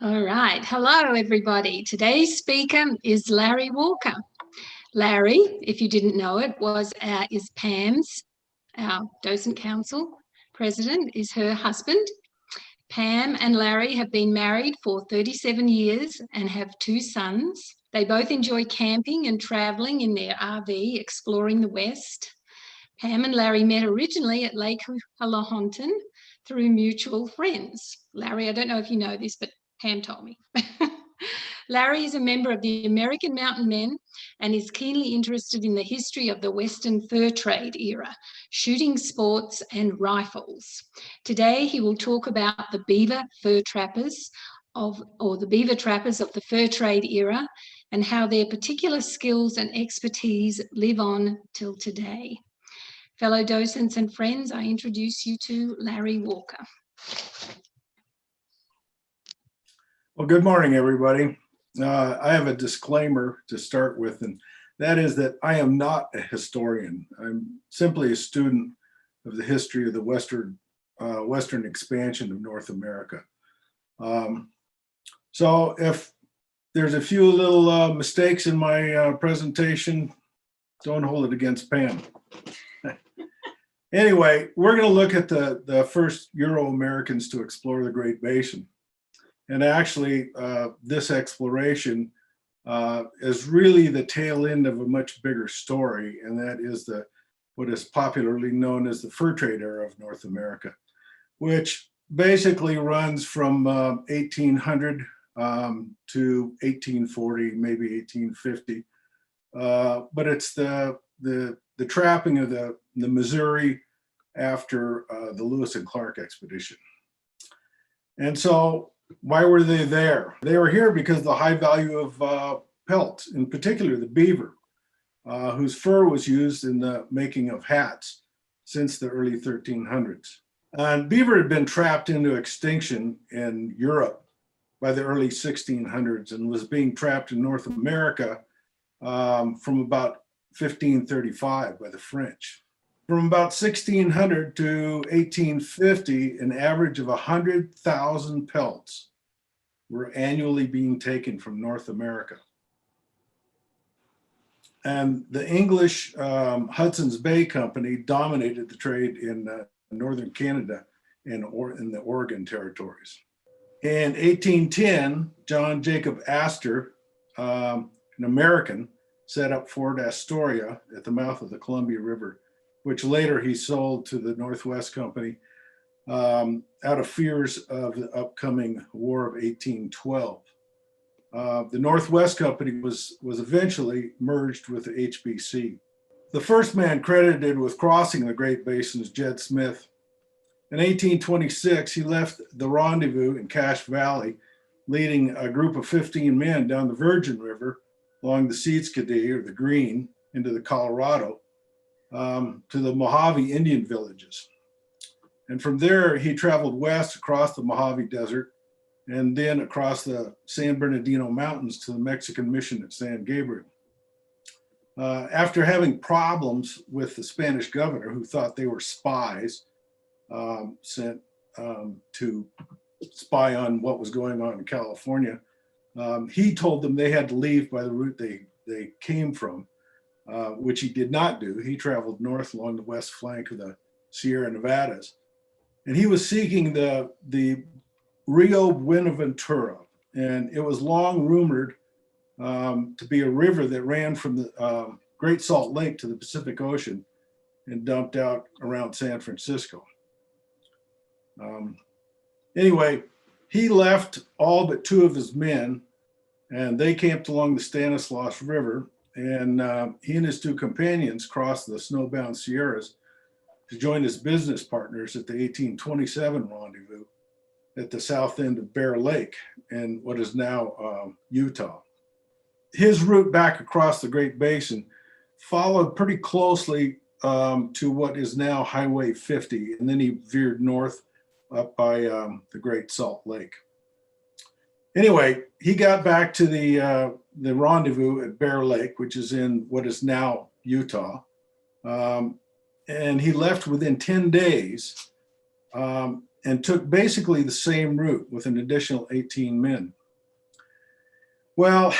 All right. Hello, everybody. Today's speaker is Larry Walker. Larry, if you didn't know it, is Pam's, our Docent Council president, is her husband. Pam and Larry have been married for 37 years and have two sons. They both enjoy camping and traveling in their RV, exploring the West. Pam and Larry met originally at Lake Hullahontan through mutual friends. Larry, I don't know if you know this, but Pam told me. Larry is a member of the American Mountain Men and is keenly interested in the history of the Western fur trade era, shooting sports and rifles. Today, he will talk about the Beaver fur trappers the Beaver trappers of the fur trade era and how their particular skills and expertise live on till today. Fellow docents and friends, I introduce you to Larry Walker. Well, good morning, everybody. I have a disclaimer to start with, and that is that I am not a historian. I'm simply a student of the history of the Western expansion of North America. So if there's a few little mistakes in my presentation, don't hold it against Pam. Anyway, we're going to look at the first Euro-Americans to explore the Great Basin. And actually, this exploration is really the tail end of a much bigger story, and that is what is popularly known as the fur trade era of North America, which basically runs from 1800 to 1840, maybe 1850. But it's the trapping of the Missouri after the Lewis and Clark expedition. And so why were they there? They were here because of the high value of pelts, in particular the beaver, whose fur was used in the making of hats since the early 1300s. And beaver had been trapped into extinction in Europe by the early 1600s and was being trapped in North America from about 1535 by the French. From about 1600 to 1850, an average of 100,000 pelts were annually being taken from North America. And the English Hudson's Bay Company dominated the trade in northern Canada and in the Oregon territories. In 1810, John Jacob Astor, an American, set up Fort Astoria at the mouth of the Columbia River, which later he sold to the Northwest Company out of fears of the upcoming War of 1812. The Northwest Company was eventually merged with the HBC. The first man credited with crossing the Great Basin is Jed Smith. In 1826, he left the Rendezvous in Cache Valley, leading a group of 15 men down the Virgin River along the Sietskadee, or the Green, into the Colorado, to the Mojave Indian villages. And from there, he traveled west across the Mojave Desert and then across the San Bernardino Mountains to the Mexican mission at San Gabriel. After having problems with the Spanish governor, who thought they were spies sent to spy on what was going on in California, he told them they had to leave by the route they came from, which he did not do. He traveled north along the west flank of the Sierra Nevadas. And he was seeking the Rio Buenaventura. And it was long rumored to be a river that ran from the Great Salt Lake to the Pacific Ocean and dumped out around San Francisco. Anyway, he left all but two of his men, and they camped along the Stanislaus River, and he and his two companions crossed the snowbound Sierras to join his business partners at the 1827 rendezvous at the south end of Bear Lake in what is now Utah. His route back across the Great Basin followed pretty closely to what is now Highway 50, and then he veered north up by the Great Salt Lake. Anyway, he got back to the rendezvous at Bear Lake, which is in what is now Utah, and he left within 10 days and took basically the same route with an additional 18 men. Well,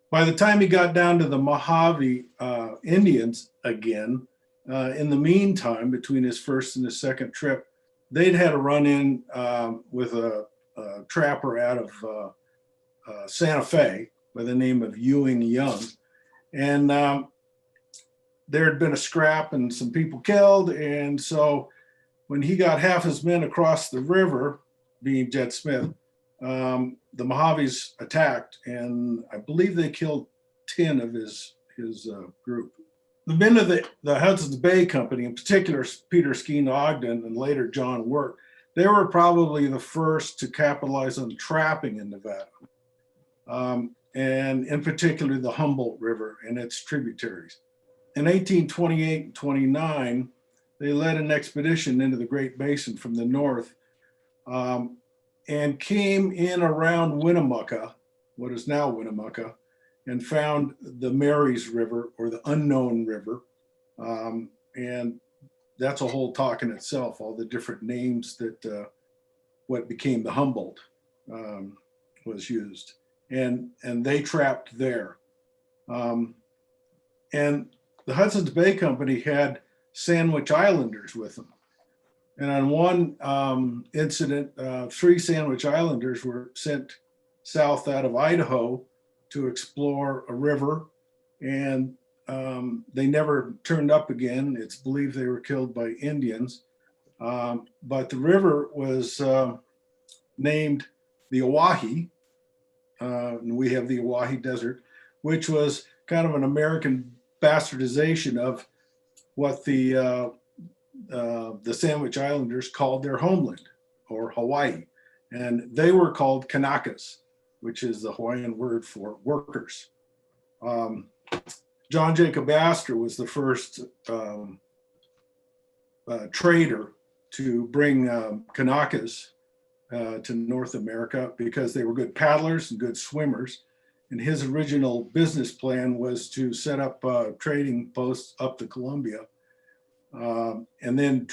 by the time he got down to the Mojave Indians again, in the meantime, between his first and his second trip, they'd had a run-in with a trapper out of Santa Fe by the name of Ewing Young. And there had been a scrap and some people killed. And so when he got half his men across the river, being Jed Smith, the Mojaves attacked, and I believe they killed 10 of his group. The men of the Hudson's Bay Company, in particular Peter Skeen Ogden and later John Work, they were probably the first to capitalize on trapping in Nevada, and in particular the Humboldt River and its tributaries. In 1828 and 29, they led an expedition into the Great Basin from the north, and came in around Winnemucca, what is now Winnemucca, and found the Marys River, or the Unknown River. And that's a whole talk in itself, all the different names that what became the Humboldt was used. And they trapped there. And the Hudson's Bay Company had Sandwich Islanders with them. And on one incident, 3 Sandwich Islanders were sent south out of Idaho to explore a river, and they never turned up again. It's believed they were killed by Indians. But the river was named the Oahe, and we have the Oahe Desert, which was kind of an American bastardization of what the Sandwich Islanders called their homeland, or Hawaii. And they were called Kanakas, which is the Hawaiian word for workers. John Jacob Astor was the first trader to bring Kanakas to North America because they were good paddlers and good swimmers. And his original business plan was to set up trading posts up the Columbia, and then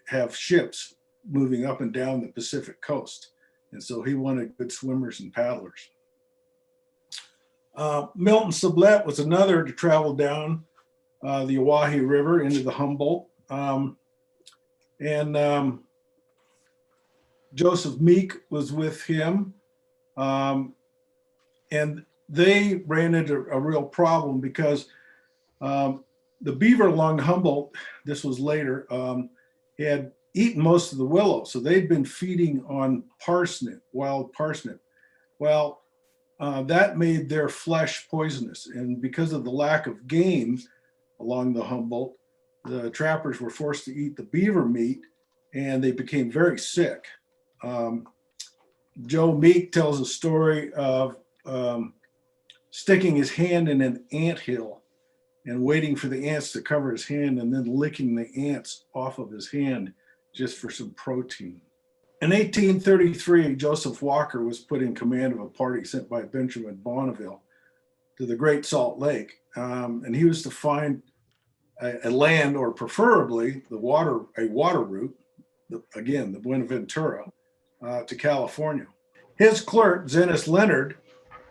have ships moving up and down the Pacific coast. And so he wanted good swimmers and paddlers. Milton Sublette was another to travel down the Oahe River into the Humboldt. And Joseph Meek was with him. And they ran into a real problem because the beaver along the Humboldt, this was later, had eaten most of the willow. So they'd been feeding on parsnip, wild parsnip. Well, that made their flesh poisonous. And because of the lack of game along the Humboldt, the trappers were forced to eat the beaver meat, and they became very sick. Joe Meek tells a story of sticking his hand in an anthill and waiting for the ants to cover his hand and then licking the ants off of his hand just for some protein. In 1833, Joseph Walker was put in command of a party sent by Benjamin Bonneville to the Great Salt Lake. And he was to find a land, or preferably a water route, again, the Buenaventura, to California. His clerk, Zenas Leonard,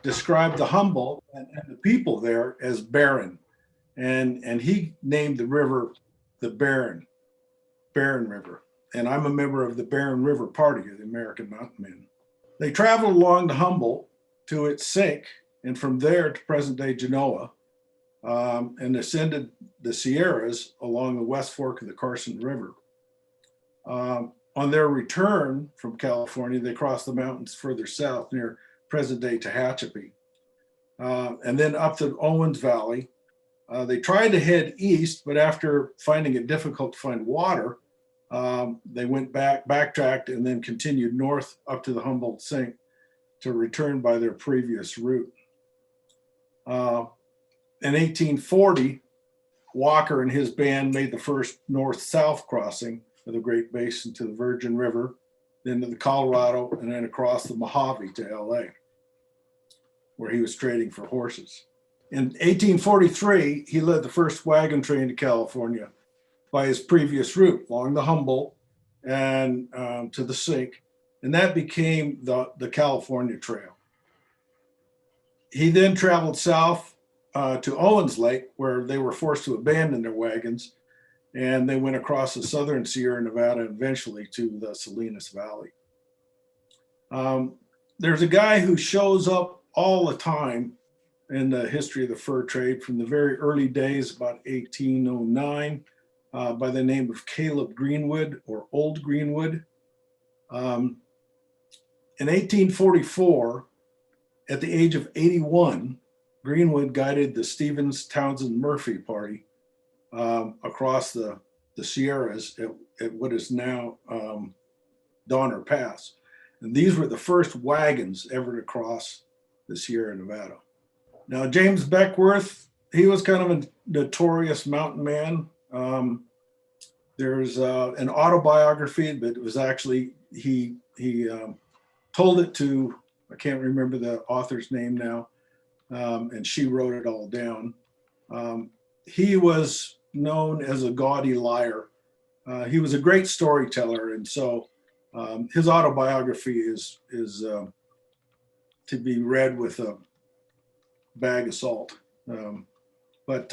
described the Humboldt and the people there as barren. And he named the river the Barren River. And I'm a member of the Barren River Party of the American Mountain-Men. They traveled along the Humboldt to its sink, and from there to present-day Genoa, and ascended the Sierras along the West Fork of the Carson River. On their return from California, they crossed the mountains further south near present-day Tehachapi, and then up to Owens Valley. They tried to head east, but after finding it difficult to find water, they went backtracked, and then continued north up to the Humboldt Sink to return by their previous route. In 1840, Walker and his band made the first north-south crossing of the Great Basin to the Virgin River, then to the Colorado, and then across the Mojave to LA, where he was trading for horses. In 1843, he led the first wagon train to California by his previous route along the Humboldt and to the sink, and that became the California Trail. He then traveled south to Owens Lake, where they were forced to abandon their wagons, and they went across the southern Sierra Nevada and eventually to the Salinas Valley. There's a guy who shows up all the time in the history of the fur trade from the very early days, about 1809, by the name of Caleb Greenwood, or Old Greenwood. In 1844, at the age of 81, Greenwood guided the Stevens Townsend Murphy party across the Sierras at what is now Donner Pass. And these were the first wagons ever to cross the Sierra Nevada. Now, James Beckwourth, he was kind of a notorious mountain man. There's an autobiography, but it was actually, he told it to, I can't remember the author's name now, and she wrote it all down. He was known as a gaudy liar. He was a great storyteller, and so his autobiography is to be read with a bag of salt. But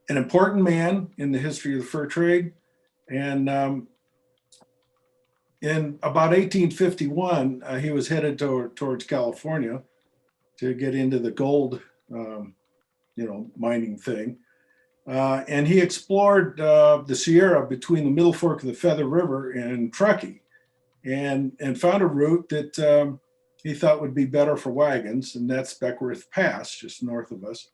an important man in the history of the fur trade. And in about 1851, he was headed towards California to get into the gold, mining thing. And he explored the Sierra between the Middle Fork of the Feather River and Truckee, and found a route that he thought would be better for wagons, and that's Beckwourth Pass, just north of us.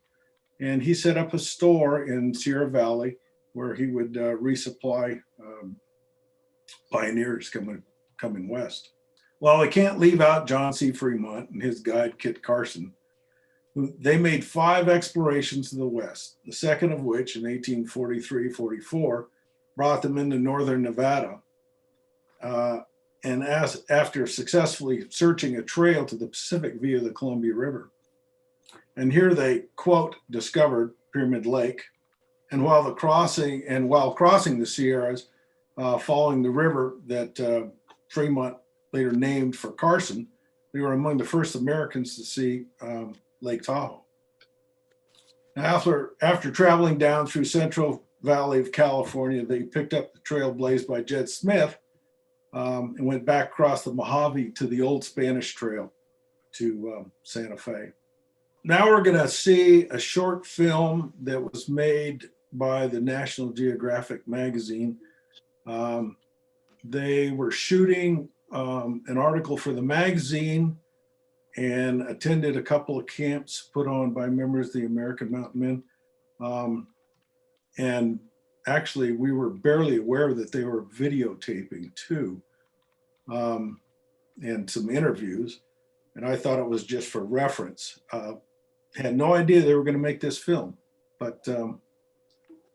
And he set up a store in Sierra Valley where he would resupply pioneers coming west. Well, we can't leave out John C. Fremont and his guide, Kit Carson. They made 5 explorations to the west, the second of which in 1843-44 brought them into northern Nevada. And after successfully searching a trail to the Pacific via the Columbia River. And here they, quote, discovered Pyramid Lake. And while crossing the Sierras, following the river that Fremont later named for Carson, they were among the first Americans to see Lake Tahoe. Now, after traveling down through Central Valley of California, they picked up the trail blazed by Jed Smith and went back across the Mojave to the old Spanish Trail to Santa Fe. Now we're going to see a short film that was made by the National Geographic magazine. They were shooting an article for the magazine and attended a couple of camps put on by members of the American Mountain Men. And actually, we were barely aware that they were videotaping too, and some interviews. And I thought it was just for reference. Had no idea they were going to make this film, but so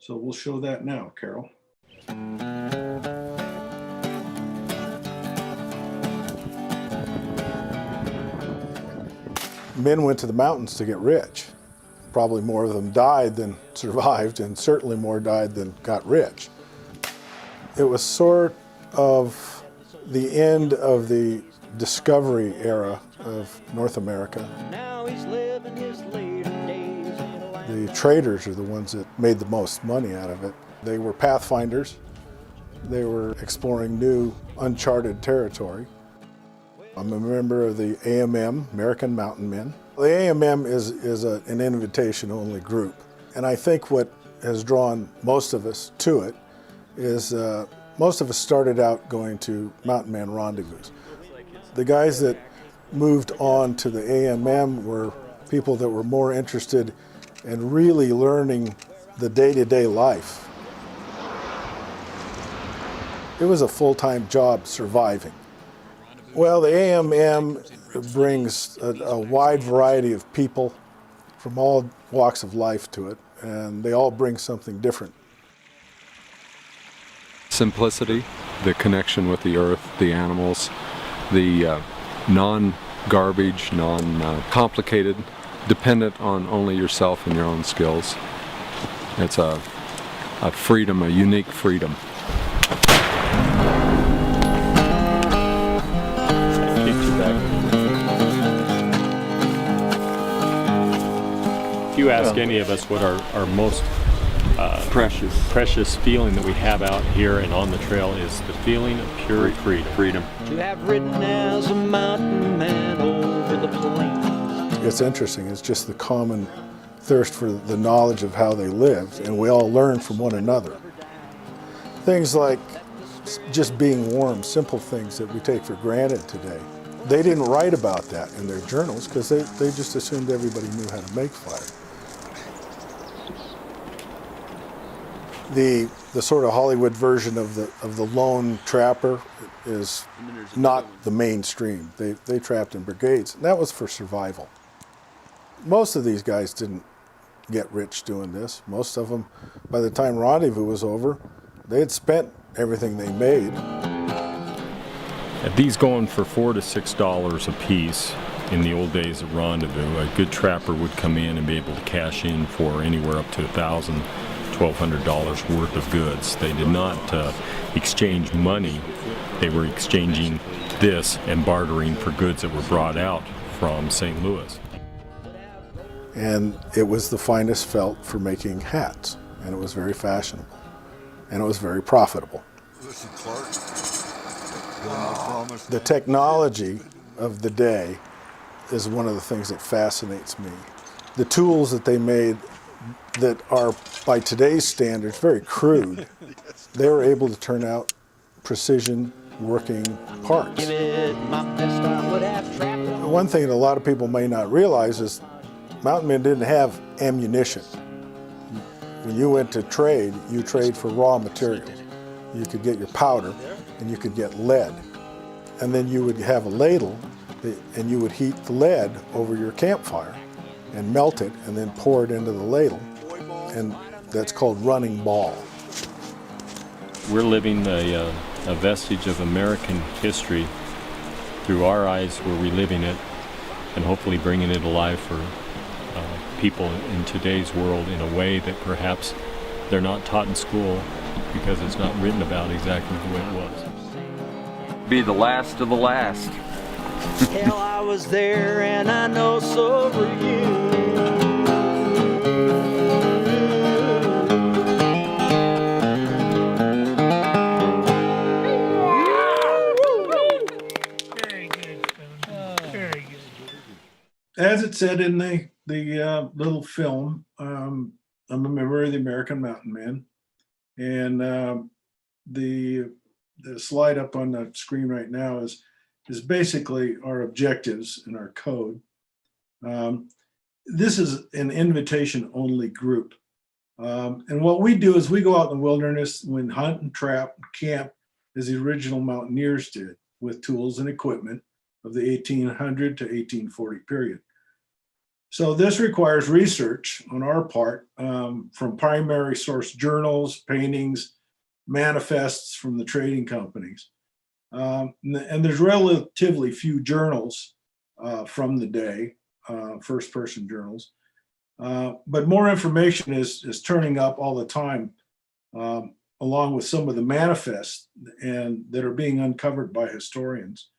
we'll show that now, Carol. Men went to the mountains to get rich. Probably more of them died than survived, and certainly more died than got rich. It was sort of the end of the discovery era of North America. Now he's living his later days. The traders are the ones that made the most money out of it. They were pathfinders. They were exploring new, uncharted territory. I'm a member of the AMM, American Mountain Men. The AMM is an invitation-only group. And I think what has drawn most of us to it is most of us started out going to Mountain Man rendezvous. The guys that moved on to the AMM were people that were more interested in really learning the day-to-day life. It was a full-time job surviving. Well, the AMM brings a wide variety of people from all walks of life to it, and they all bring something different. Simplicity, the connection with the earth, the animals, the non-garbage, non-complicated, dependent on only yourself and your own skills. It's a freedom, a unique freedom. If you ask any of us what our most precious feeling that we have out here and on the trail is the feeling of pure freedom. To have ridden as a mountain man over the plains. It's interesting, it's just the common thirst for the knowledge of how they lived, and we all learn from one another. Things like just being warm, simple things that we take for granted today. They didn't write about that in their journals because they just assumed everybody knew how to make fire. The sort of Hollywood version of the lone trapper is not the mainstream. They trapped in brigades, and that was for survival. Most of these guys didn't get rich doing this. Most of them, by the time Rendezvous was over, they had spent everything they made. These going for $4 to $6 a piece in the old days of Rendezvous. A good trapper would come in and be able to cash in for anywhere up to $1,000, $1,200 worth of goods. They did not exchange money. They were exchanging this and bartering for goods that were brought out from St. Louis. And it was the finest felt for making hats, and it was very fashionable, and it was very profitable. The technology of the day is one of the things that fascinates me. The tools that they made that are, by today's standards, very crude, they were able to turn out precision working parts. One thing that a lot of people may not realize is mountain men didn't have ammunition. When you went to trade, you trade for raw materials. You could get your powder and you could get lead. And then you would have a ladle and you would heat the lead over your campfire and melt it and then pour it into the ladle. And that's called running ball. We're living a vestige of American history through our eyes. We're reliving it and hopefully bringing it alive for people in today's world in a way that perhaps they're not taught in school because it's not written about exactly the way it was. Be the last of the last. Hell, I was there and I know so were you. Very good, Spoon. Very good. As it said in the little film, I'm a member of the American Mountain Men, and the slide up on the screen right now is basically our objectives in our code. This is an invitation-only group, and what we do is we go out in the wilderness and hunt and trap and camp as the original mountaineers did, with tools and equipment of the 1800 to 1840 period. So this requires research on our part from primary source journals, paintings, manifests from the trading companies. And there's relatively few journals from the day, first-person journals. But more information is turning up all the time, along with some of the manifests and that are being uncovered by historians.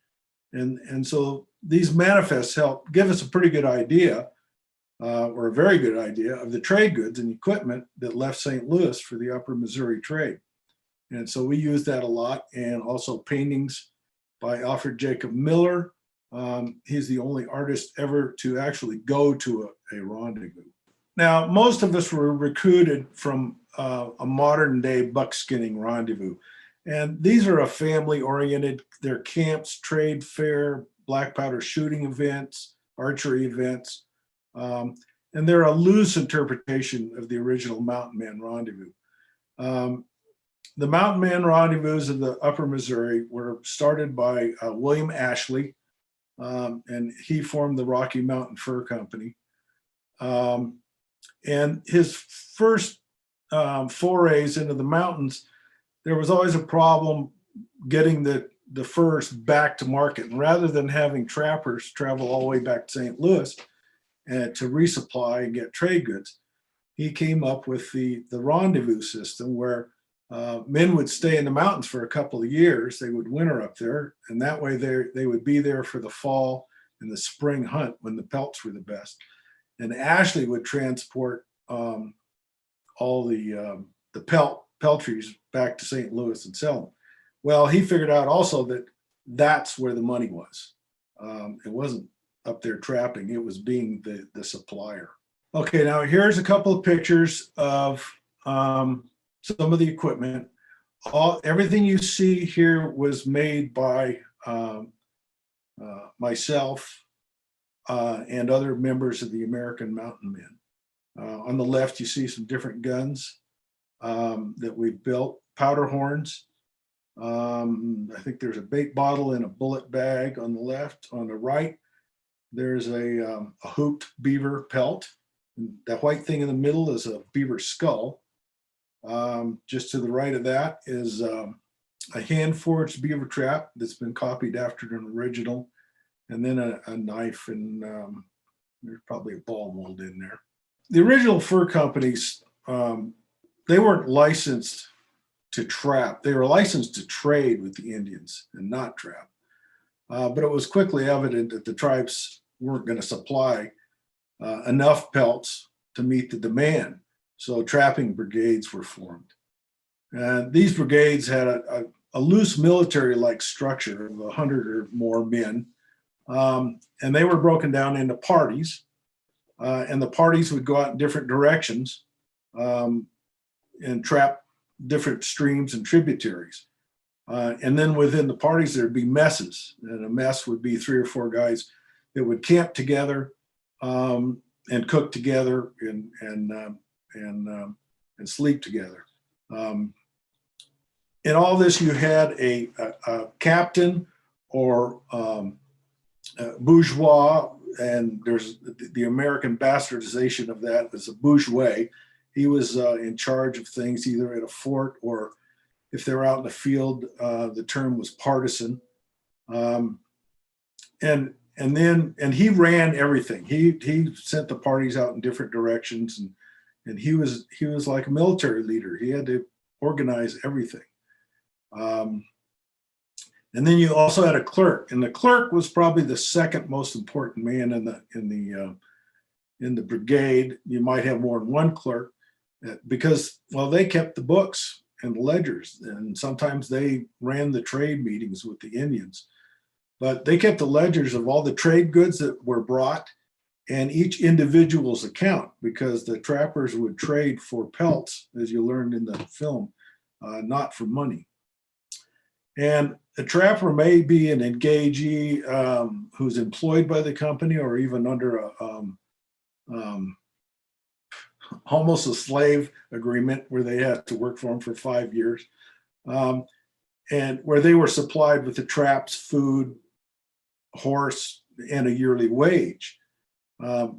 And so these manifests help give us a pretty good idea, or a very good idea, of the trade goods and equipment that left St. Louis for the upper Missouri trade. And so we use that a lot, and also paintings by Alfred Jacob Miller. He's the only artist ever to actually go to a rendezvous. Now, most of us were recruited from a modern day buckskinning rendezvous. And these are a family-oriented, they're camps, trade fair, black powder shooting events, archery events. And they're a loose interpretation of the original Mountain Man Rendezvous. The Mountain Man Rendezvous of the Upper Missouri were started by William Ashley, and he formed the Rocky Mountain Fur Company. And his first forays into the mountains, there was always a problem getting the furs back to market. And rather than having trappers travel all the way back to St. Louis to resupply and get trade goods, he came up with the Rendezvous System, where men would stay in the mountains for a couple of years. They would winter up there, and that way they would be there for the fall and the spring hunt when the pelts were the best. and Ashley would transport all the peltries back to St. Louis and sell them. Well, he figured out also that that's where the money was. It wasn't up there trapping, it was being the supplier. Okay, now here's a couple of pictures of some of the equipment. Everything you see here was made by myself and other members of the American Mountain Men. On the left, you see some different guns that we've built, powder horns. I think there's a bait bottle and a bullet bag on the left. On the right, there's a hooped beaver pelt. That white thing in the middle is a beaver skull. Just to the right of that is a hand-forged beaver trap that's been copied after an original, and then a knife, and there's probably a ball mold in there. The original fur companies, they weren't licensed to trap. They were licensed to trade with the Indians and not trap. But it was quickly evident that the tribes weren't going to supply enough pelts to meet the demand. So trapping brigades were formed. These brigades had a loose military-like structure of 100 or more men. And they were broken down into parties. And the parties would go out in different directions and trap different streams and tributaries. And then within the parties, there'd be messes. And a mess would be 3 or 4 guys that would camp together and cook together and sleep together. In all this, you had a captain or bourgeois, and there's the American bastardization of that as a bourgeois. He was in charge of things either at a fort, or if they were out in the field, the term was partisan. And he ran everything. He sent the parties out in different directions, and he was like a military leader. He had to organize everything. And then you also had a clerk, and the clerk was probably the second most important man in the brigade. You might have more than one clerk because, well, they kept the books and the ledgers, and sometimes they ran the trade meetings with the Indians. But they kept the ledgers of all the trade goods that were brought and each individual's account, because the trappers would trade for pelts, as you learned in the film, not for money. And a trapper may be an engagee who's employed by the company, or even under almost a slave agreement where they had to work for them for 5 years, and where they were supplied with the traps, food, horse, and a yearly wage.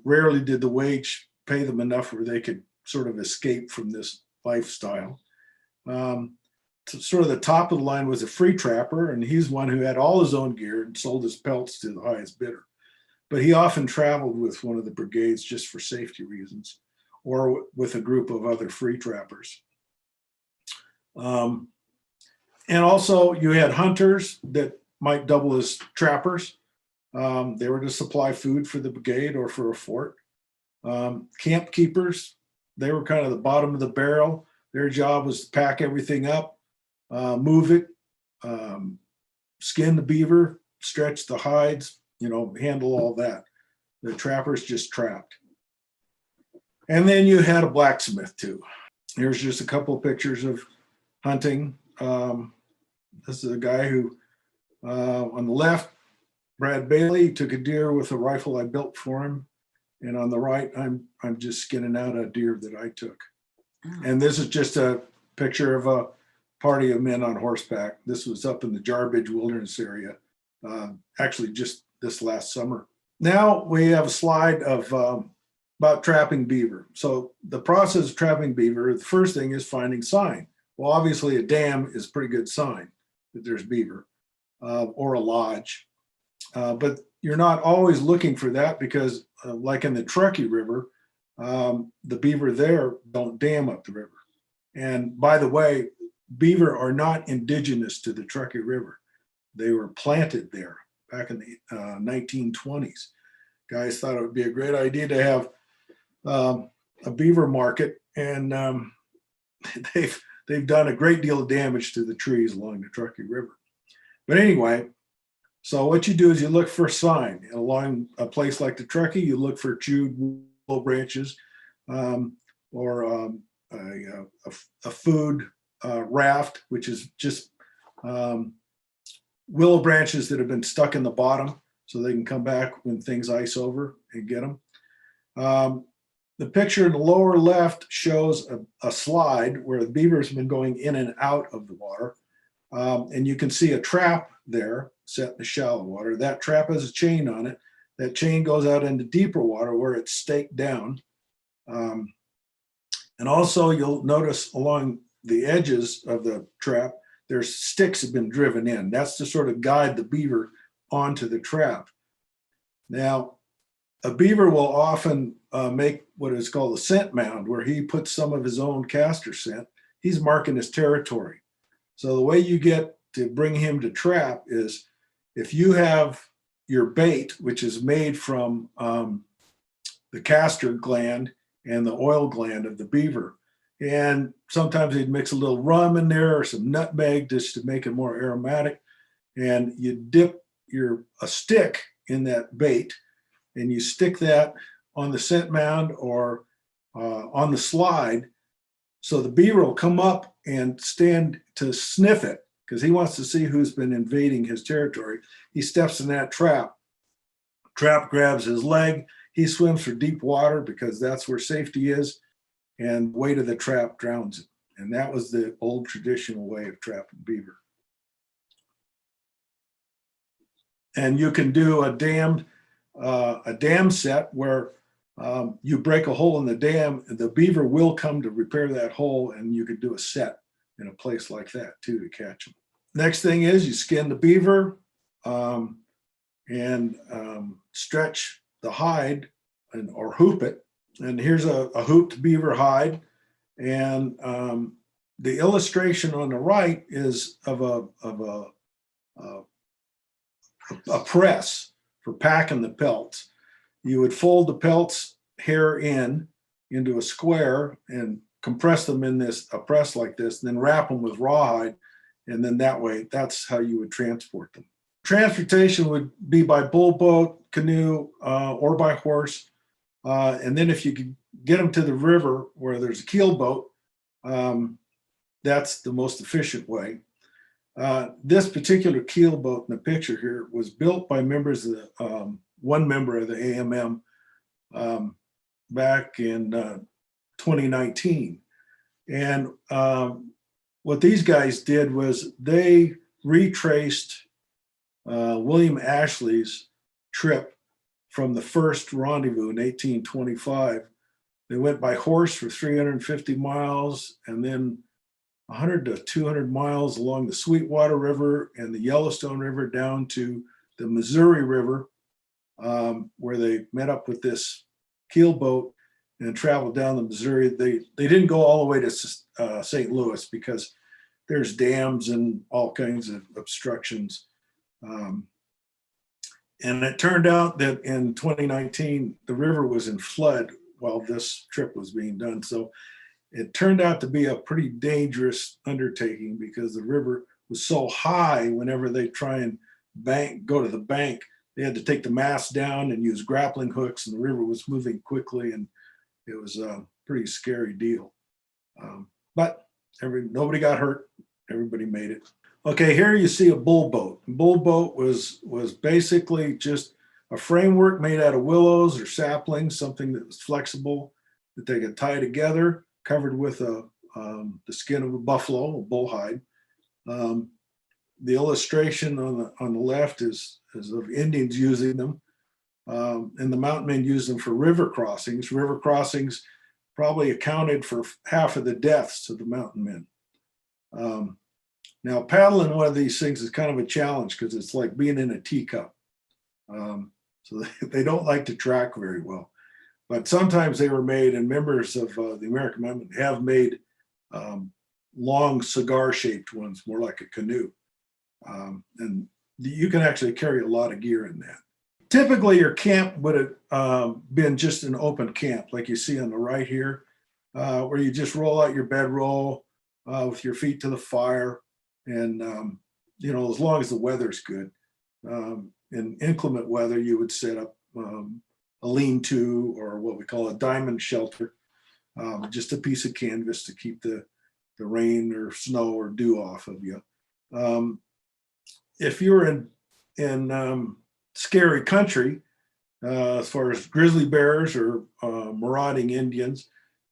Rarely did the wage pay them enough where they could sort of escape from this lifestyle. Sort of the top of the line was a free trapper, and he's one who had all his own gear and sold his pelts to the highest bidder. But he often traveled with one of the brigades just for safety reasons, or with a group of other free trappers. And also you had hunters that might double as trappers. They were to supply food for the brigade or for a fort. Camp keepers, they were kind of the bottom of the barrel. Their job was to pack everything up, move it, skin the beaver, stretch the hides, handle all that. The trappers just trapped. And then you had a blacksmith too. Here's just a couple of pictures of hunting. This is a guy who, on the left, Brad Bailey, took a deer with a rifle I built for him. And on the right, I'm just skinning out a deer that I took. Oh. And this is just a picture of a party of men on horseback. This was up in the Jarbidge Wilderness area, actually just this last summer. Now we have a slide of about trapping beaver. So the process of trapping beaver, the first thing is finding sign. Well, obviously a dam is a pretty good sign that there's beaver, or a lodge. But you're not always looking for that because like in the Truckee River, the beaver there don't dam up the river. And by the way, beaver are not indigenous to the Truckee River. They were planted there back in the 1920s. Guys thought it would be a great idea to have a beaver market, and they've done a great deal of damage to the trees along the Truckee River. But anyway, so what you do is you look for a sign along a place like the Truckee. You look for chewed willow branches, or a food raft, which is just willow branches that have been stuck in the bottom, so they can come back when things ice over and get them. The picture in the lower left shows a slide where the beaver's been going in and out of the water. And you can see a trap there set in the shallow water. That trap has a chain on it. That chain goes out into deeper water where it's staked down. And also you'll notice along the edges of the trap, there's sticks have been driven in. That's to sort of guide the beaver onto the trap. Now, a beaver will often make what is called a scent mound, where he puts some of his own castor scent. He's marking his territory. So the way you get to bring him to trap is if you have your bait, which is made from the castor gland and the oil gland of the beaver. And sometimes they'd mix a little rum in there or some nutmeg just to make it more aromatic. And you dip a stick in that bait, and you stick that on the scent mound or on the slide. So the beaver will come up and stand to sniff it because he wants to see who's been invading his territory. He steps in that trap. Trap grabs his leg. He swims for deep water because that's where safety is. And the weight of the trap drowns him. And that was the old traditional way of trapping beaver. And you can do a dam set where you break a hole in the dam, and the beaver will come to repair that hole, and you could do a set in a place like that too to catch them. Next thing is you skin the beaver and stretch the hide or hoop it. And here's a hooped beaver hide. And the illustration on the right is of a press for packing the pelts. You would fold the pelts hair into a square and compress them in a press like this, and then wrap them with rawhide. And then that way, that's how you would transport them. Transportation would be by bull boat, canoe, or by horse. And then if you could get them to the river where there's a keel boat, that's the most efficient way. This particular keel boat in the picture here was built by members of the, one member of the AMM back in 2019. And what these guys did was they retraced William Ashley's trip from the first rendezvous in 1825. They went by horse for 350 miles and then 100 to 200 miles along the Sweetwater River and the Yellowstone River down to the Missouri River, where they met up with this keel boat and traveled down the Missouri. They didn't go all the way to St. Louis because there's dams and all kinds of obstructions. And it turned out that in 2019, the river was in flood while this trip was being done. So it turned out to be a pretty dangerous undertaking because the river was so high. Whenever they try and go to the bank, they had to take the mast down and use grappling hooks, and the river was moving quickly, and it was a pretty scary deal. But nobody got hurt. Everybody made it. Okay, here you see a bull boat. Bull boat was basically just a framework made out of willows or saplings, something that was flexible that they could tie together, covered with the skin of a buffalo, a bull hide. The illustration on the left is of Indians using them, and the mountain men use them for river crossings. River crossings probably accounted for half of the deaths of the mountain men. Now, paddling one of these things is kind of a challenge because it's like being in a teacup. So they don't like to track very well. But sometimes they were made, and members of the American Mountain have made long cigar-shaped ones, more like a canoe. And you can actually carry a lot of gear in that. typically your camp would have been just an open camp, like you see on the right here, where you just roll out your bedroll with your feet to the fire, and as long as the weather's good. In inclement weather, you would set up a lean-to, or what we call a diamond shelter, just a piece of canvas to keep the rain or snow or dew off of you. If you're in scary country, as far as grizzly bears or marauding Indians,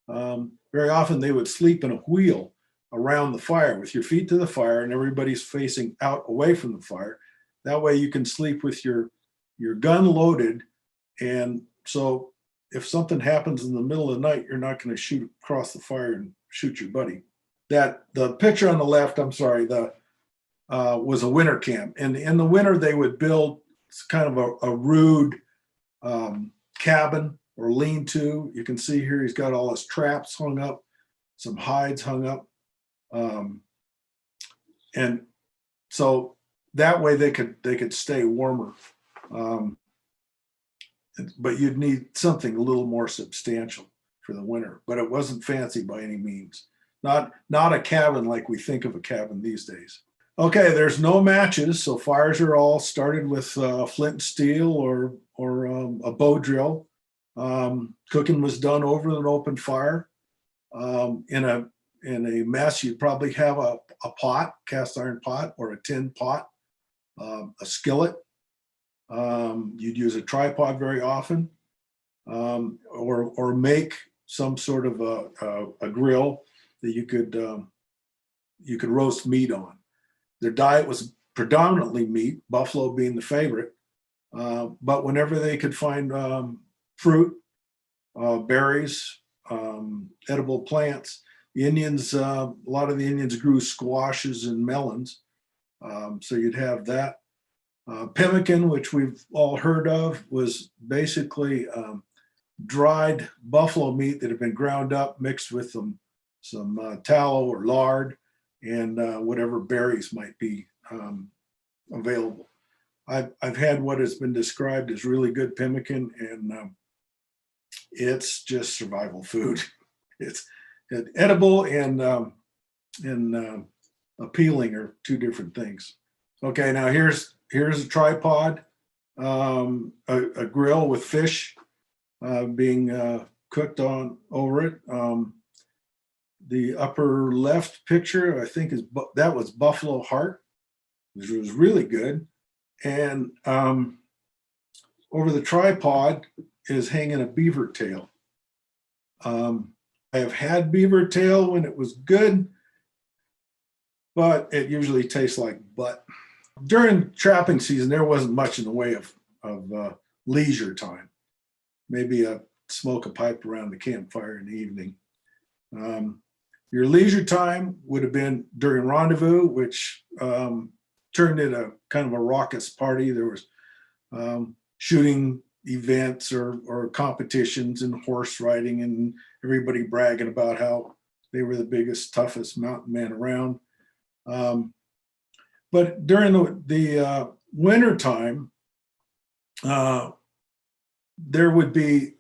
very often they would sleep in a wheel around the fire with your feet to the fire, and everybody's facing out away from the fire. That way you can sleep with your gun loaded. And so if something happens in the middle of the night, you're not going to shoot across the fire and shoot your buddy. The picture on the left, I'm sorry, was a winter camp. And in the winter, they would build kind of a rude cabin or lean-to. You can see here he's got all his traps hung up, some hides hung up. And so that way they could stay warmer. But you'd need something a little more substantial for the winter, but it wasn't fancy by any means. Not a cabin like we think of a cabin these days. Okay, there's no matches, so fires are all started with flint and steel or a bow drill. Cooking was done over an open fire. In a mess, you'd probably have a pot, cast iron pot, or a tin pot, a skillet. You'd use a tripod very often, or make some sort of a grill that you could roast meat on. Their diet was predominantly meat, buffalo being the favorite. But whenever they could find fruit, berries, edible plants, the Indians, a lot of the Indians grew squashes and melons. So you'd have that. Pemmican, which we've all heard of, was basically dried buffalo meat that had been ground up, mixed with some tallow or lard, and whatever berries might be available. I've had what has been described as really good pemmican, and it's just survival food. It's edible and appealing are two different things. Okay, now here's a tripod, a grill with fish being cooked on over it. The upper left picture, I think, that was buffalo heart, which was really good. And over the tripod is hanging a beaver tail. I have had beaver tail when it was good, but it usually tastes like butt. During trapping season, there wasn't much in the way of leisure time. Maybe smoke a pipe around the campfire in the evening. Your leisure time would have been during Rendezvous, which turned into kind of a raucous party. There was shooting events or competitions and horse riding, and everybody bragging about how they were the biggest, toughest mountain man around. But during the winter time, there would be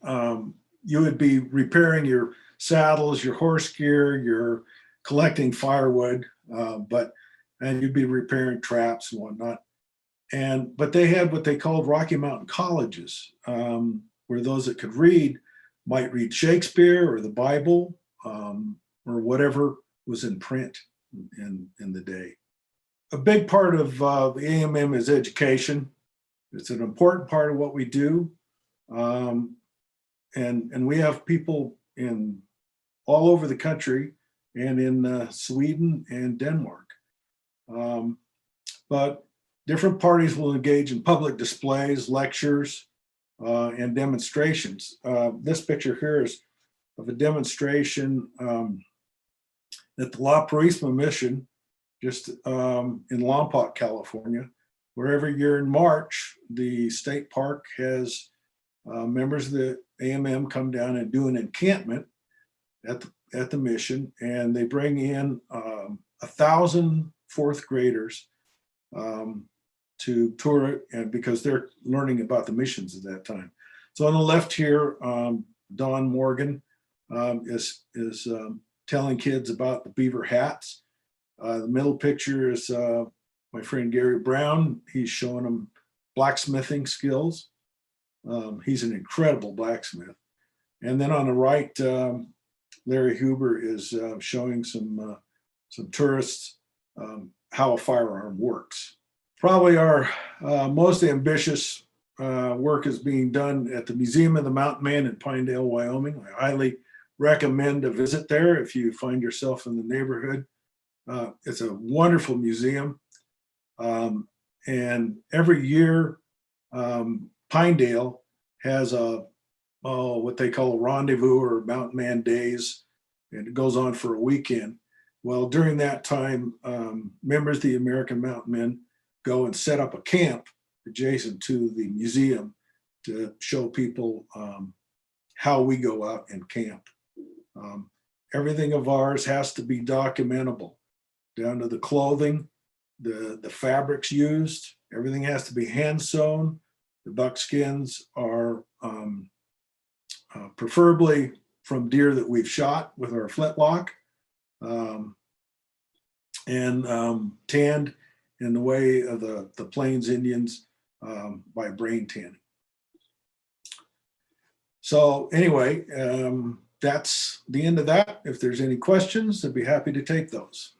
you would be repairing your saddles, your horse gear, you're collecting firewood, and you'd be repairing traps and whatnot. But they had what they called Rocky Mountain colleges, where those that could read might read Shakespeare or the Bible, or whatever was in print in the day. A big part of the AMM is education. It's an important part of what we do. And we have people in all over the country and in Sweden and Denmark. But different parties will engage in public displays, lectures, and demonstrations. This picture here is of a demonstration at the La Purisma Mission, just in Lompoc, California, where every year in March, the state park has members of the AMM come down and do an encampment at the mission, and they bring in 1,000 fourth graders to tour it, and because they're learning about the missions at that time. So on the left here, Don Morgan is telling kids about the beaver hats. The middle picture is my friend Gary Brown. He's showing them blacksmithing skills. He's an incredible blacksmith. And then on the right, Larry Huber is showing some tourists how a firearm works. Probably our most ambitious work is being done at the Museum of the Mountain Man in Pinedale, Wyoming. I highly recommend a visit there if you find yourself in the neighborhood. It's a wonderful museum. And every year, Pinedale has what they call a rendezvous or Mountain Man Days, and it goes on for a weekend. Well, during that time, members of the American Mountain Men go and set up a camp adjacent to the museum to show people how we go out and camp. Everything of ours has to be documentable, down to the clothing, the fabrics used. Everything has to be hand sewn. The buckskins are preferably from deer that we've shot with our flintlock, and tanned in the way of the Plains Indians by brain tanning. So anyway, that's the end of that. If there's any questions, I'd be happy to take those.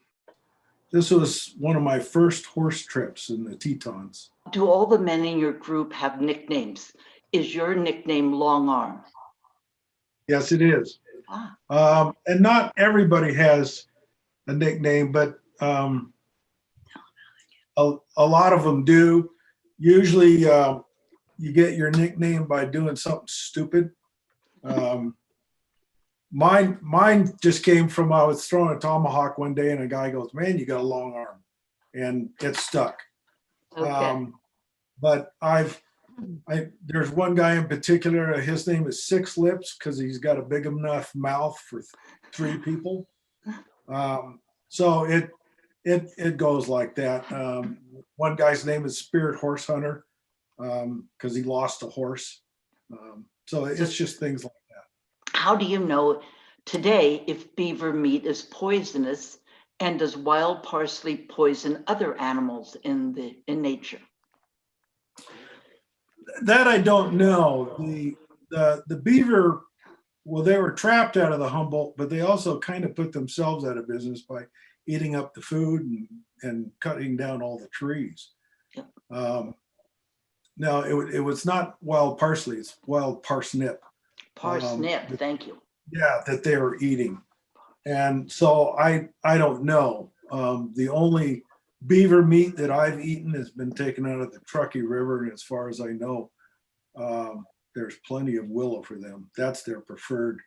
This was one of my first horse trips in the Tetons. Do all the men in your group have nicknames? Is your nickname Long Arm? Yes, it is. And not everybody has a nickname, but a lot of them do. Usually you get your nickname by doing something stupid. Mine just came from, I was throwing a tomahawk one day and a guy goes, "Man, you got a long arm," and it stuck. Okay. But there's one guy in particular, his name is Six Lips because he's got a big enough mouth for 3 people. So it goes like that. One guy's name is Spirit Horse Hunter because he lost a horse. So it's just things like that. How do you know today if beaver meat is poisonous, and does wild parsley poison other animals in nature? That I don't know. The beaver, well, they were trapped out of the Humboldt, but they also kind of put themselves out of business by eating up the food and cutting down all the trees. Yep. No, it was not wild parsley, it's wild parsnip. Parsnip, thank you. Yeah, that they were eating. And so I don't know. The only beaver meat that I've eaten has been taken out of the Truckee River, and as far as I know, there's plenty of willow for them. That's their preferred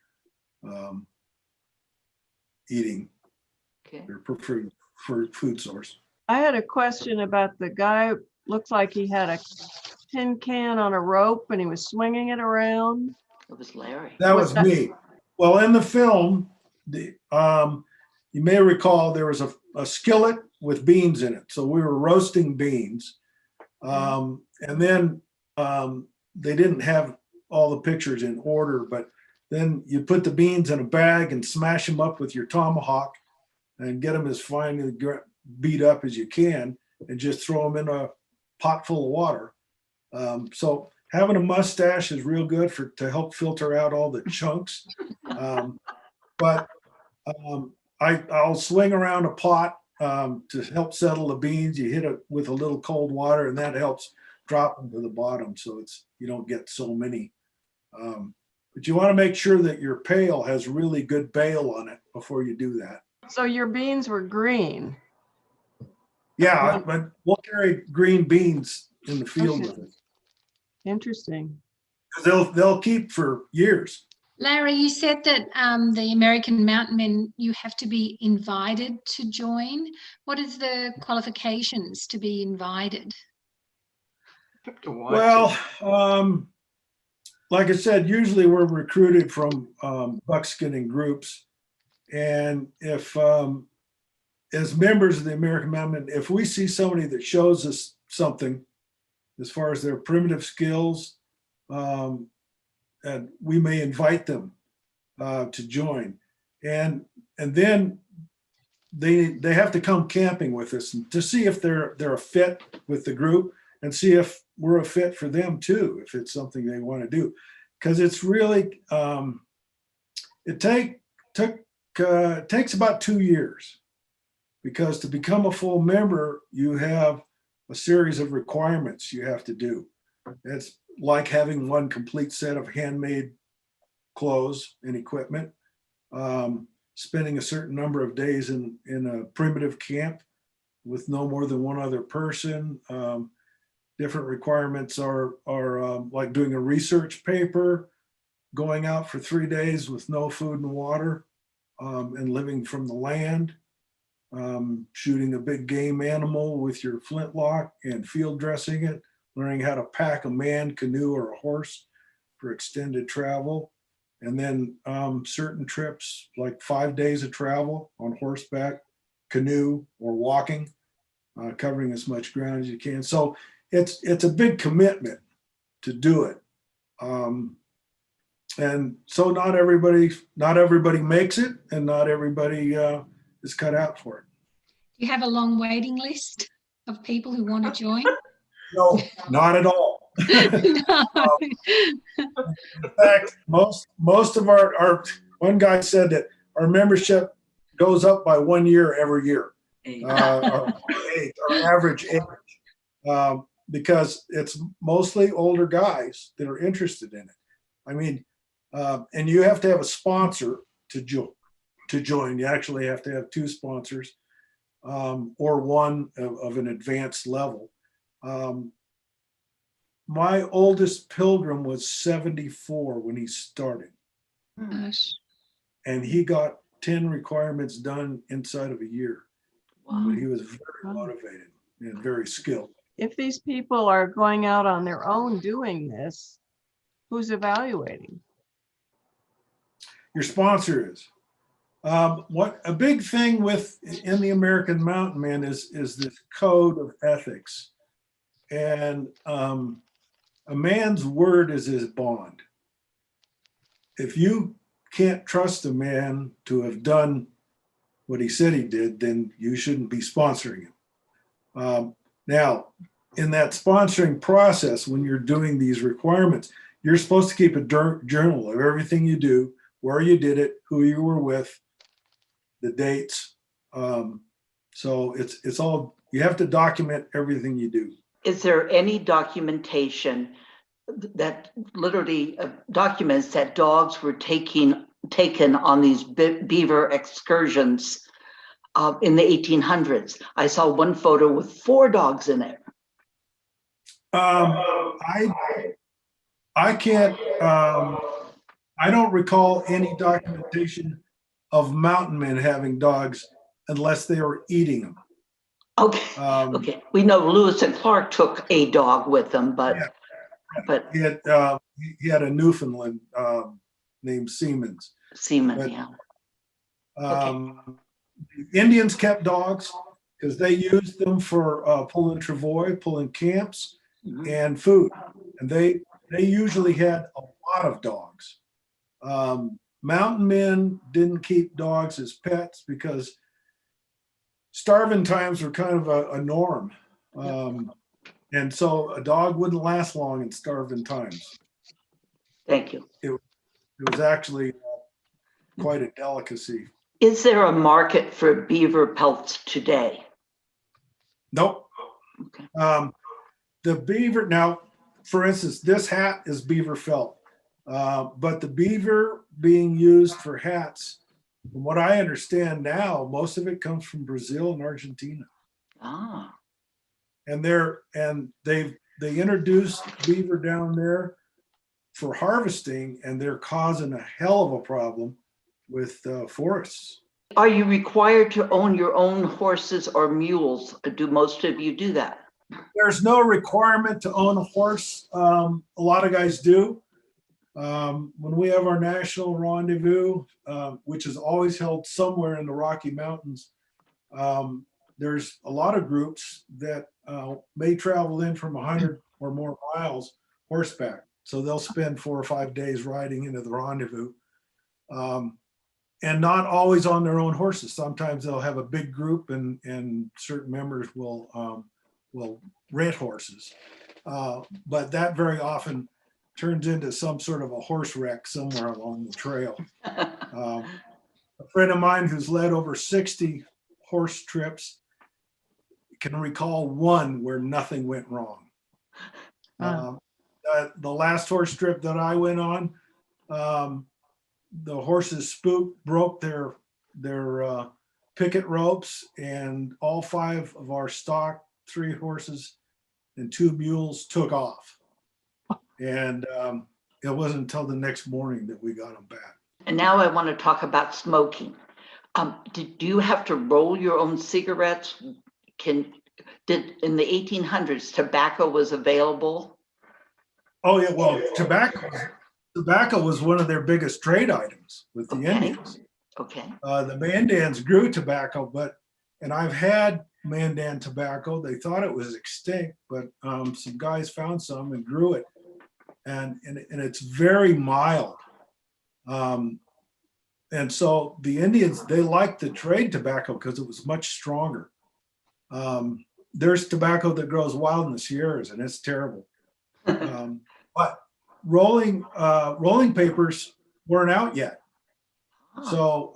eating, Okay. their preferred food source. I had a question about the guy. Looks like he had a tin can on a rope and he was swinging it around. It was Larry. That was me. Well, in the film, you may recall there was a skillet with beans in it. So we were roasting beans. And then they didn't have all the pictures in order, but then you put the beans in a bag and smash them up with your tomahawk and get them as finely beat up as you can and just throw them in a pot full of water. So having a mustache is real good to help filter out all the chunks. But I'll swing around a pot to help settle the beans. You hit it with a little cold water and that helps drop them to the bottom so you don't get so many. But you want to make sure that your pail has really good bale on it before you do that. So your beans were green. Yeah, but we'll carry green beans in the field with it. Interesting. They'll keep for years. Larry, you said that the American Mountain Men, you have to be invited to join. What is the qualifications to be invited? Well, like I said, usually we're recruited from buckskinning groups. And if, as members of the American Mountain Men, if we see somebody that shows us something as far as their primitive skills, and we may invite them to join. And then they have to come camping with us to see if they're a fit with the group, and see if we're a fit for them too, if it's something they want to do. Because it's really it takes about 2 years, because to become a full member, you have a series of requirements you have to do. It's like having one complete set of handmade clothes and equipment, spending a certain number of days in a primitive camp with no more than one other person. Different requirements are like doing a research paper, going out for 3 days with no food and water, and living from the land, shooting a big game animal with your flintlock and field dressing it, learning how to pack a man, canoe, or a horse for extended travel. And then certain trips, like 5 days of travel on horseback, canoe, or walking, covering as much ground as you can. So it's a big commitment to do it. And so not everybody makes it, and not everybody is cut out for it. Do you have a long waiting list of people who want to join? No, not at all. No. In fact, most of our one guy said that our membership goes up by 1 year every year, our average age, because it's mostly older guys that are interested in it. I mean, and you have to have a sponsor to join. You actually have to have 2 sponsors, or one of an advanced level. My oldest pilgrim was 74 when he started. Gosh. And he got 10 requirements done inside of a year. Wow. But he was very motivated and very skilled. If these people are going out on their own doing this, who's evaluating? Your sponsor is. What a big thing in the American Mountain Man is this code of ethics. And a man's word is his bond. If you can't trust a man to have done what he said he did, then you shouldn't be sponsoring him. Now, in that sponsoring process, when you're doing these requirements, you're supposed to keep a journal of everything you do, where you did it, who you were with, the dates. So it's all, you have to document everything you do. Is there any documentation that literally documents that dogs were taken on these beaver excursions in the 1800s? I saw one photo with 4 dogs in it. I can't, I don't recall any documentation of mountain men having dogs unless they were eating them. Okay. Okay. We know Lewis and Clark took a dog with them, but he had a Newfoundland named Siemens. Yeah. The Indians kept dogs because they used them for pulling travois, pulling camps, and food, and they usually had a lot of dogs. Mountain men didn't keep dogs as pets because starving times were kind of a norm. And so a dog wouldn't last long in starving times. Thank you. It was actually quite a delicacy. Is there a market for beaver pelts today? Nope. Okay. The beaver, now, for instance, this hat is beaver felt, but the beaver being used for hats, from what I understand now, most of it comes from Brazil and Argentina. Ah. And they introduced beaver down there for harvesting, and they're causing a hell of a problem with forests. Are you required to own your own horses or mules? Do most of you do that? There's no requirement to own a horse. A lot of guys do. When we have our national rendezvous, which is always held somewhere in the Rocky Mountains, there's a lot of groups that may travel in from 100 or more miles horseback. So they'll spend 4 or 5 days riding into the rendezvous. And not always on their own horses. Sometimes they'll have a big group and certain members will rent horses. But that very often turns into some sort of a horse wreck somewhere along the trail. A friend of mine who's led over 60 horse trips can recall one where nothing went wrong. The last horse trip that I went on, the horses broke their picket ropes, and all 5 of our stock 3 horses and 2 mules took off. And it wasn't until the next morning that we got them back. And now I want to talk about smoking. Did you have to roll your own cigarettes? In the 1800s, tobacco was available? Oh yeah, well, tobacco was one of their biggest trade items with the Indians. Okay. The Mandans grew tobacco, and I've had Mandan tobacco. They thought it was extinct, but some guys found some and grew it, and it's very mild. And so the Indians, they liked the trade tobacco because it was much stronger. There's tobacco that grows wild in the Sierras, and it's terrible. But rolling papers weren't out yet. So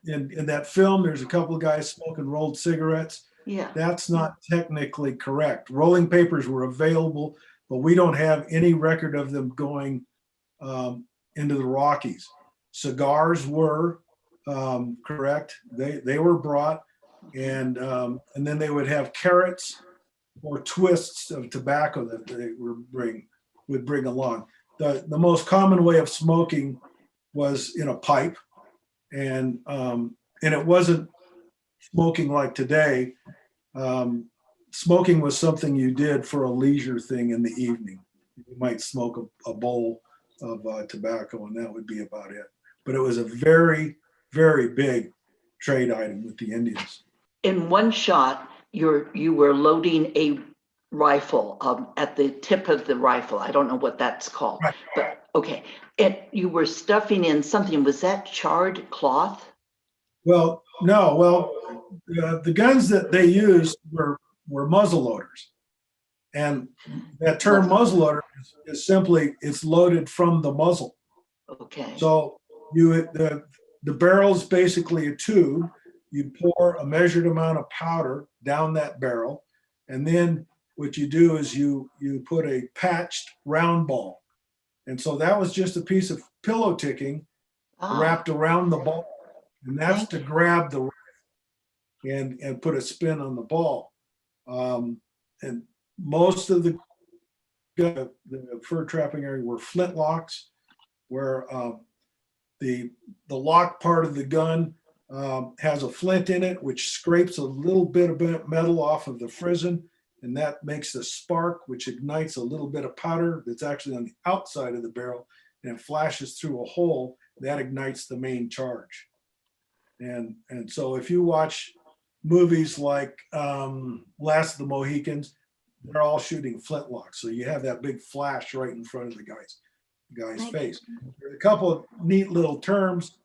in that film, there's a couple of guys smoking rolled cigarettes. Yeah. That's not technically correct. Rolling papers were available, but we don't have any record of them going into the Rockies. Cigars were correct. They were brought, and then they would have carrots or twists of tobacco that they would bring along. The most common way of smoking was in a pipe, and it wasn't smoking like today. Smoking was something you did for a leisure thing in the evening. You might smoke a bowl of tobacco, and that would be about it. But it was a very, very big trade item with the Indians. In one shot, you were loading a rifle at the tip of the rifle. I don't know what that's called. Right. But okay. And you were stuffing in something. Was that charred cloth? Well, no. Well, the guns that they used were muzzle loaders. And that term muzzle loader is simply, it's loaded from the muzzle. Okay. So the barrel is basically a tube. You pour a measured amount of powder down that barrel, and then what you do is you put a patched round ball. And so that was just a piece of pillow ticking wrapped around the ball. And that's to grab the rifle and put a spin on the ball. And most of the fur trapping area were flintlocks, where the lock part of the gun has a flint in it, which scrapes a little bit of metal off of the frizzen, and that makes the spark, which ignites a little bit of powder that's actually on the outside of the barrel, and it flashes through a hole that ignites the main charge. And so if you watch movies like Last of the Mohicans, they're all shooting flintlocks, so you have that big flash right in front of the guy's face. There's a couple of neat little terms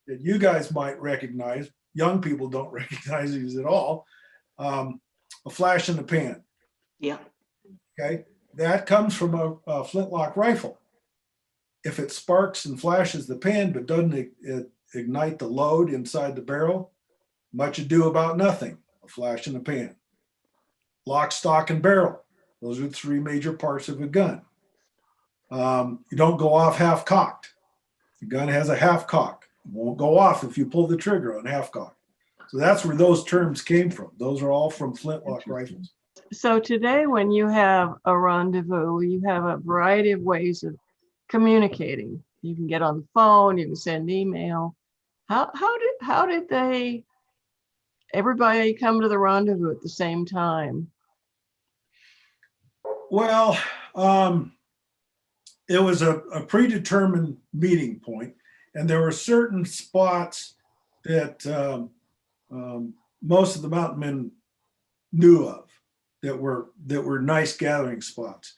that you guys might recognize. Young people don't recognize these at all. A flash in the pan. Yeah. Okay. That comes from a flintlock rifle. If it sparks and flashes the pan but doesn't ignite the load inside the barrel, much ado about nothing. A flash in the pan. Lock, stock, and barrel. Those are 3 major parts of a gun. You don't go off half cocked. The gun has a half cock. It won't go off if you pull the trigger on half cock. So that's where those terms came from. Those are all from flintlock rifles. So today, when you have a rendezvous, you have a variety of ways of communicating. You can get on the phone, you can send email. How did everybody come to the rendezvous at the same time? Well, it was a predetermined meeting point, and there were certain spots that most of the mountain men knew of. that were nice gathering spots,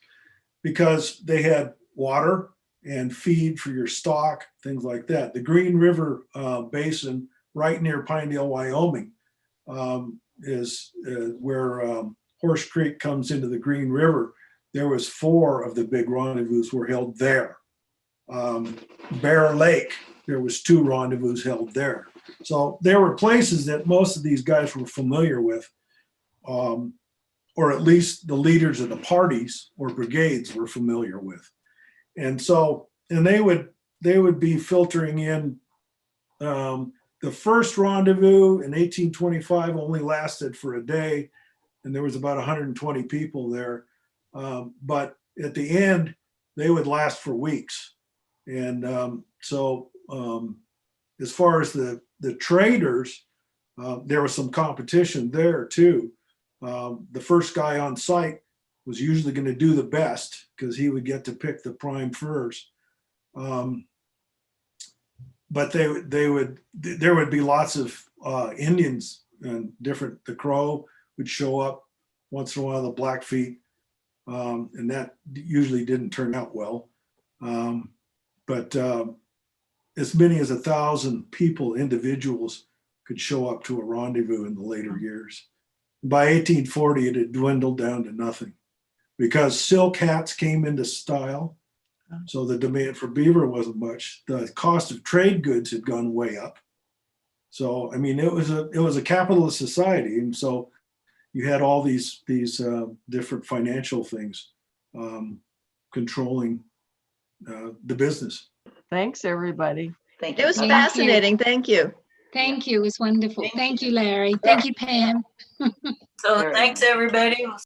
because they had water and feed for your stock, things like that. The Green River Basin, right near Pinedale, Wyoming, is where Horse Creek comes into the Green River. There was 4 of the big rendezvous were held there. Bear Lake, there was 2 rendezvous held there. So there were places that most of these guys were familiar with, or at least the leaders of the parties or brigades were familiar with. And so, and they would be filtering in. The first rendezvous in 1825 only lasted for a day, and there was about 120 people there. But at the end, they would last for weeks. And as far as the traders, there was some competition there too. The first guy on site was usually going to do the best because he would get to pick the prime furs. But there would be lots of Indians and different. The Crow would show up once in a while, the Blackfeet, and that usually didn't turn out well. But as many as 1,000 people, individuals, could show up to a rendezvous in the later years. By 1840, it had dwindled down to nothing because silk hats came into style. So the demand for beaver wasn't much. The cost of trade goods had gone way up. So, I mean, it was a capitalist society. And so you had all these different financial things controlling the business. Thanks, everybody. Thank It you. was Thank fascinating. Thank you. Thank you. It was wonderful. Thank Thank you. you, Larry. Thank you, Pam. So Very thanks, nice. everybody. We'll